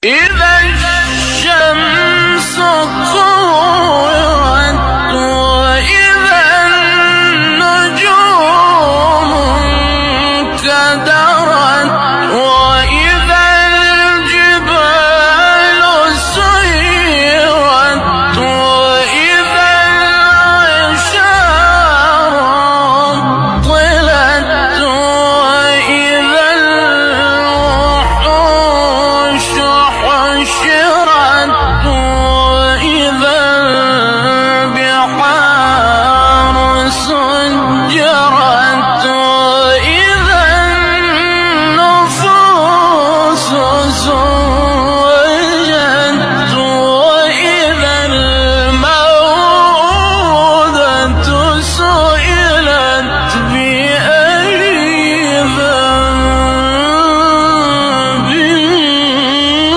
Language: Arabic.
إذا الشمس كورت وإذا النجوم انكدرت وإذا الجبال سيرت وإذا العشار عطلت وإذا الوحوش حشرت